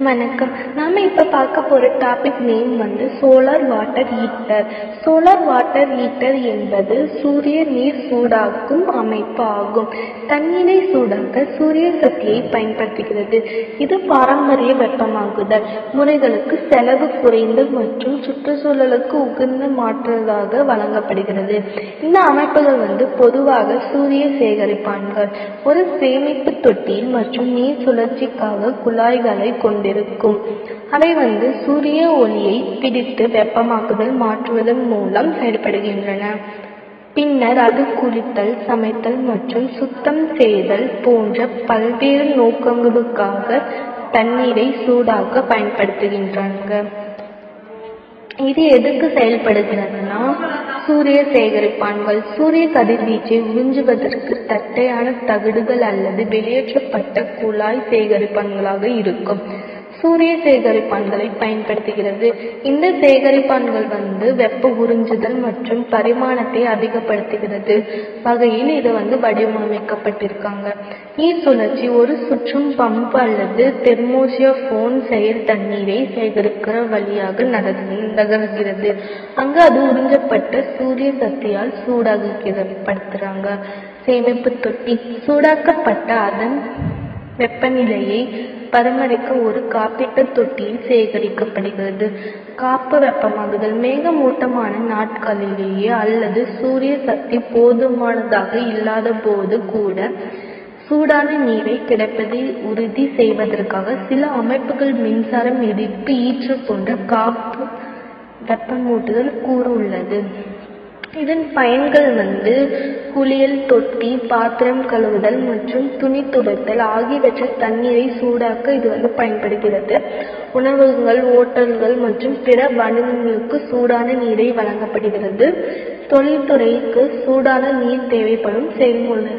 வணக்கம். நாம இப்ப பார்க்க போற topic name solar water heater. Solar water heater என்பது சூரிய நீர் சூடாக்கும் அமைப்பு ஆகும். தண்ணீரை சூடாக்க சூரிய சக்தியை பயன்படுத்துகிறது. இது பாரம்பரிய வெப்பமாகுதல் முறைகளுக்கு செலவு குறைந்து மற்றும் சுற்றுச்சூழலுக்கு உகந்த மாற்றுவதாக வழங்கப்படுகிறது. இந்த அமைப்புகள் பொதுவாக சூரிய சேகரிப்பான்கள், ஒரு சேமிப்பு தொட்டியில் மற்றும் நீர் சுழற்சிக்காக குழாய்களை கொண்டிருக்கும். அவை சூரிய ஒளியை பிடித்து வெப்பமாக்குதல் மாற்றுவதன் மூலம் செயல்படுகின்றன. பின்னர் அது குளித்தல், சமைத்தல் மற்றும் சுத்தம் செய்தல் போன்ற பல்வேறு நோக்கங்களுக்காக தண்ணீரை சூடாக்க பயன்படுத்துகின்றன. இது எதுக்கு செயல்படுகிறதுனா, சூரிய சேகரிப்பான்கள் சூரிய கதிர்வீச்சை உறிஞ்சுவதற்கு தட்டையான தகடுகள் அல்லது வெளியேற்றப்பட்ட குழாய் சேகரிப்பான்களாக இருக்கும் சூரிய சேகரிப்பான்களை பயன்படுத்துகிறது. இந்த சேகரிப்பான்கள் வெப்ப உறிஞ்சுதல் மற்றும் பரிமாணத்தை அதிகப்படுத்துகிறது வகையில் இது வடிவமைக்கப்பட்டிருக்காங்க. நீர் சுழற்சி ஒரு சுற்றும் பம்ப் அல்லது தெர்மோசியபோன் செயல் தண்ணீரை சேகரிக்கிற வழியாக நகர்கிறது. அங்கு அது உறிஞ்சப்பட்ட சூரிய சக்தியால் சூடாக்கப்படுத்துறாங்க. சேமிப்பு தொட்டி சூடாக்கப்பட்ட அதன் வெப்பநிலையை பராமரிக்க ஒரு காப்பீட்டு தொட்டியில் சேகரிக்கப்படுகிறது. காப்பு வெப்பமாகுதல் மேகமூட்டமான நாட்களிலேயே அல்லது சூரிய சக்தி போதுமானதாக இல்லாத போது கூட சூடான நீரை கிடைப்பதை உறுதி செய்வதற்காக சில அமைப்புகள் மின்சாரம், எரிப்பு, ஈற்று போன்ற காப்பு வெப்பமூட்டுதல் கூறு உள்ளது. இதன் பயன்கள் குளியல் தொட்டி, பாத்திரம் கழுவுதல் மற்றும் துணி துவைத்தல் ஆகியவற்றில் தண்ணீரை சூடாக்க இது பயன்படுகிறது. உணவகங்கள், ஓட்டல்கள் மற்றும் பிற வணிகங்களுக்கு சூடான நீரை வழங்கப்படுகிறது. தொழில்துறைக்கு சூடான நீர் தேவைப்படும் செயல்முறை